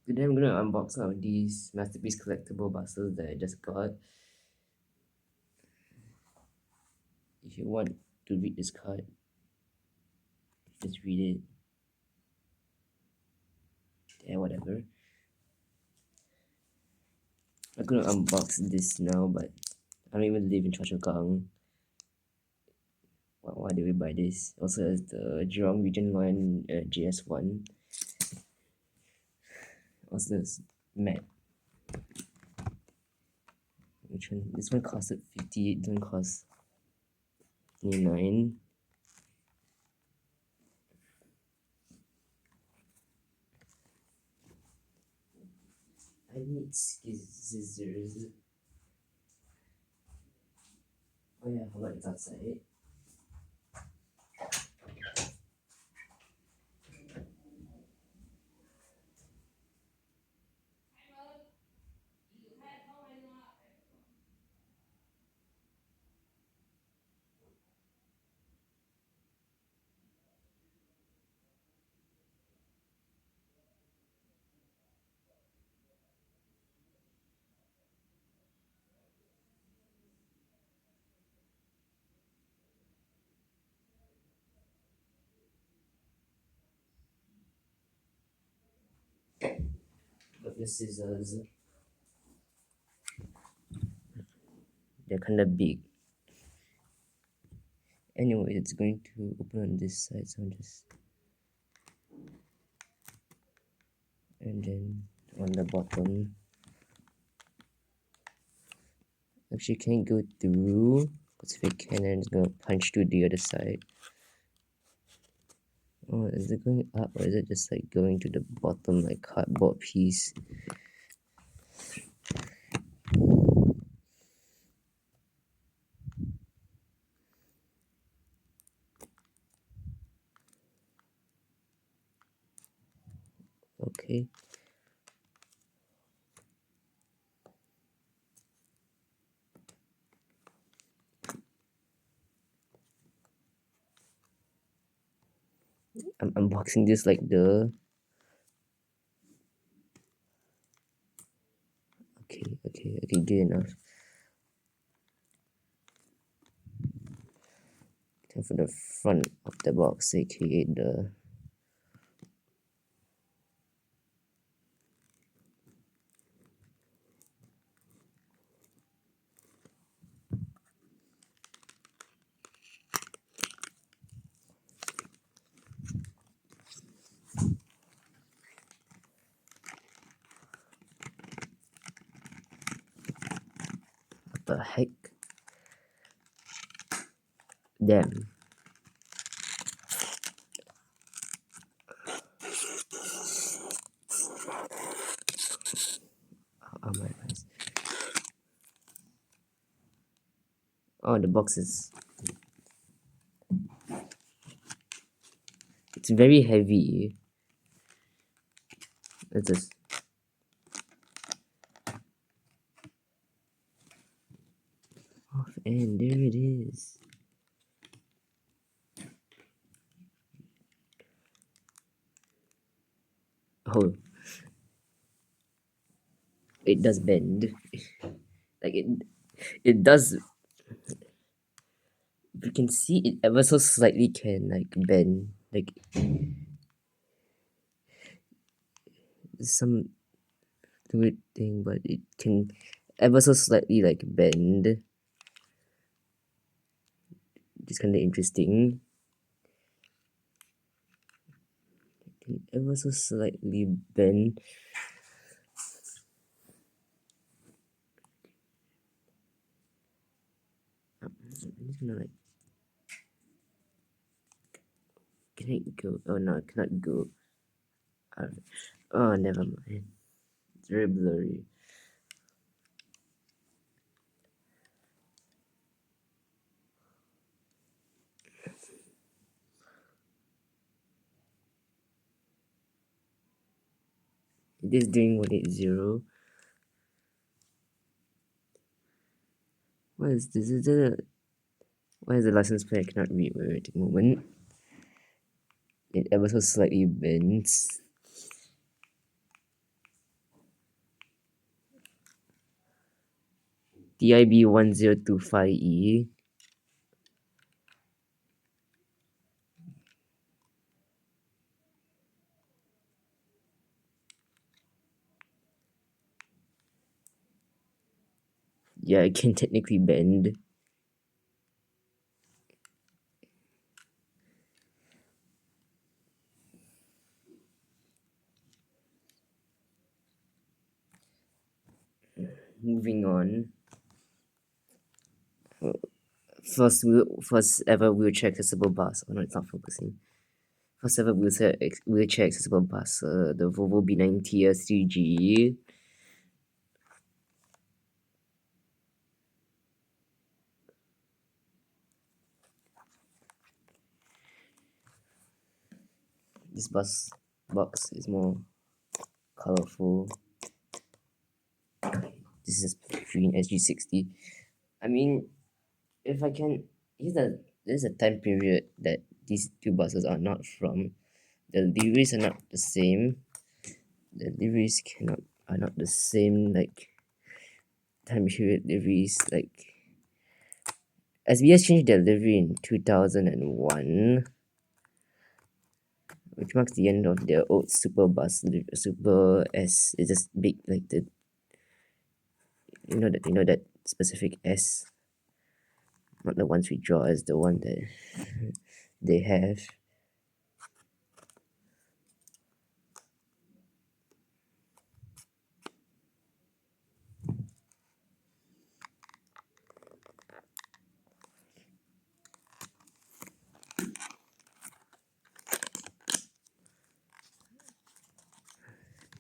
Today I'm gonna unbox some of these masterpiece collectible boxes that I just got. If you want to read this card, just read it. Yeah, whatever. I'm gonna unbox this now, but I don't even live in Choa Chu Kang. Why did we buy this? Also, has the Jurong Region 1 GS1. Also, this matte. Which one? This one costed 58, this one cost 29. I need scissors. Oh yeah, I forgot it's outside. Got the scissors. They're kind of big. Anyway, it's going to open on this side, so I'm just, and then on the bottom, actually can't go through, because if it can, then it's gonna punch through the other side. Oh, is it going up, or is it just like going to the bottom like cardboard piece? Okay. I'm unboxing this like the. Okay, good enough. Time for the front of the box, aka the. What the heck? Damn. Oh my eyes. Oh, the box is. It's very heavy. It's just. Off, and there it is. Oh, it does bend. Like it does. You can see it ever so slightly can like bend. Like some weird thing, but it can ever so slightly like bend. It's kind of interesting. It can ever so slightly bend. I'm just gonna like. Can it go? Oh no, it cannot go. Oh, never mind. It's very blurry. It is doing 180. What is this? Is it why is the license plate? I cannot read. Wait a moment. It ever so slightly bends. DIB1025E. Yeah, it can technically bend. Moving on. First ever wheelchair accessible bus. Oh no, it's not focusing. First ever wheelchair accessible bus. The Volvo b9tl cdge. This bus box is more colorful. This is green SG60. I mean, if I can, there's a time period that these two buses are not from. The liveries are not the same. The liveries are not the same, like time period liveries. Like SBS changed their livery in 2001, which marks the end of their old Super S. It's just big, like the that specific S, not the ones we draw as the one that they have.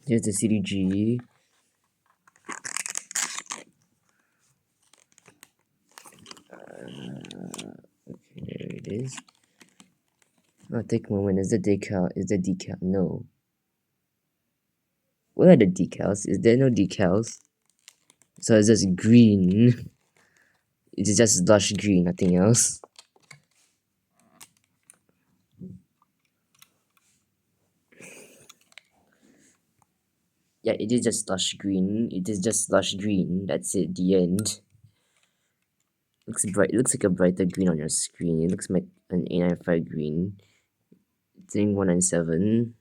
Here's the cdge. Okay, there it is. Oh, take a moment. Is the decal? Is the decal? No. Where are the decals? Is there no decals? So it's just green. It's just lush green, nothing else. Yeah, it is just lush green. It is just lush green. That's it. The end. Looks bright. It looks like a brighter green on your screen. It looks like an A95 green. Thing 197.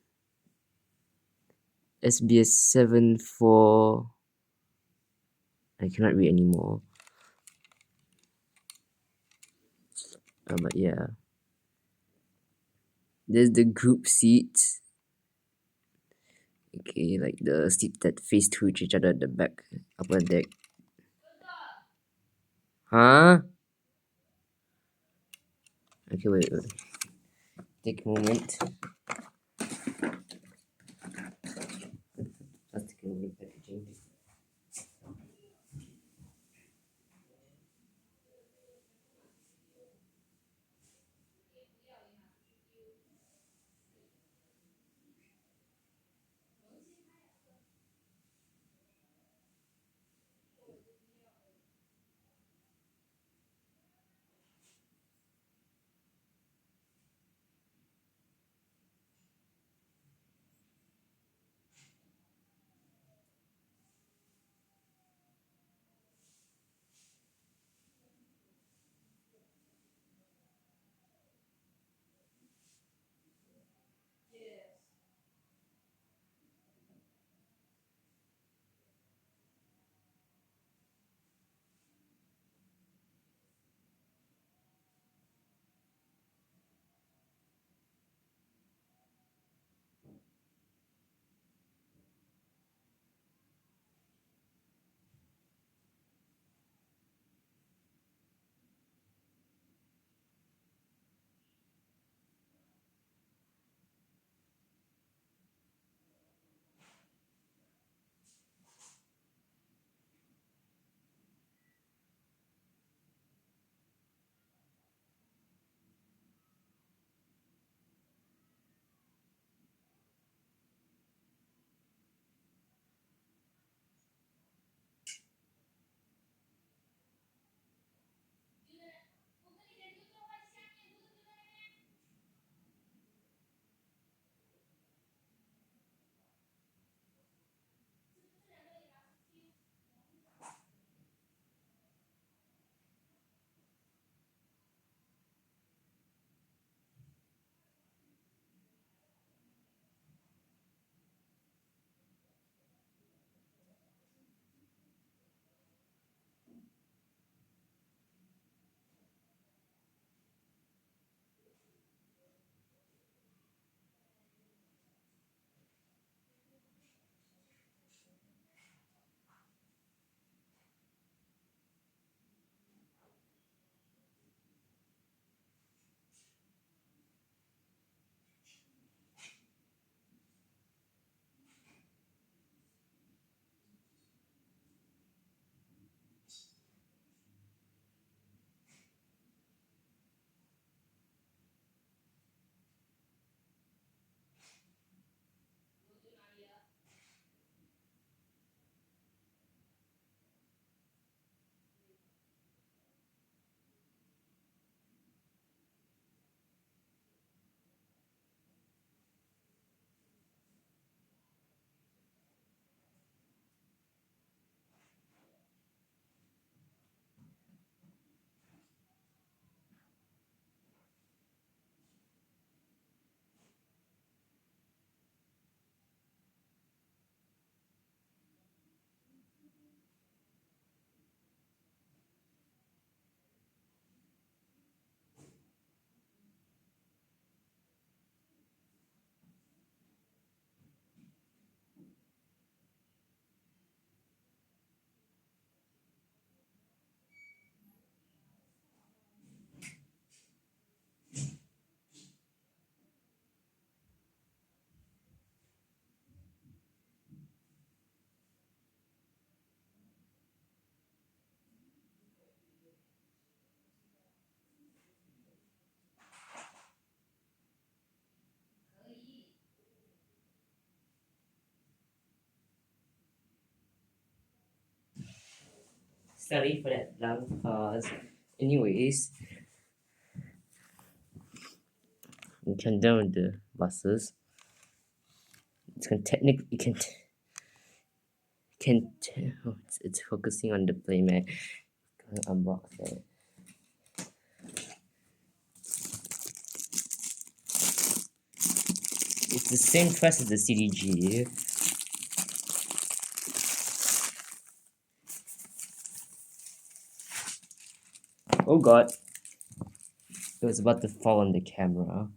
SBS 74. I cannot read anymore. But yeah. There's the group seats. Okay, like the seats that face to each other at the back upper deck. Huh? Okay, wait. Take a moment. Let's take a moment packaging. Sorry for that long pause. Anyways, we can down with the buses. It's can technically it's focusing on the playmat. Unbox that. It's the same price as the cdge. Oh god, it was about to fall on the camera.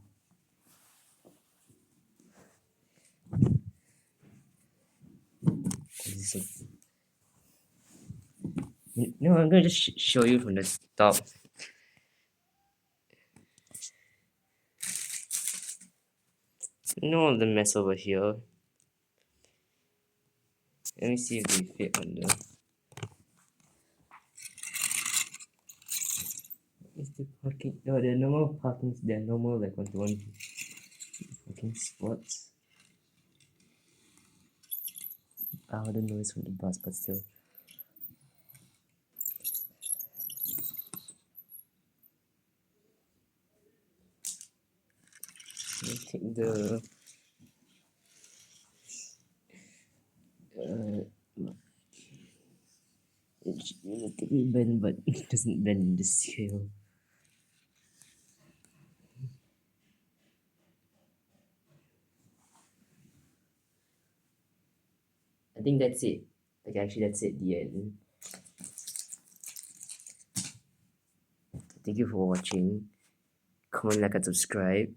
No, I'm gonna just show you from the top. No, the mess over here. Let me see if they fit on the. Is the parking? No, the normal parking. They're normal like 1-to-1 parking spots. The noise from the bus, but still. Let me take the. It's relatively bend, but it doesn't bend in the scale. I think that's it. Like actually, that's it. The end. Thank you for watching. Comment, like, and subscribe.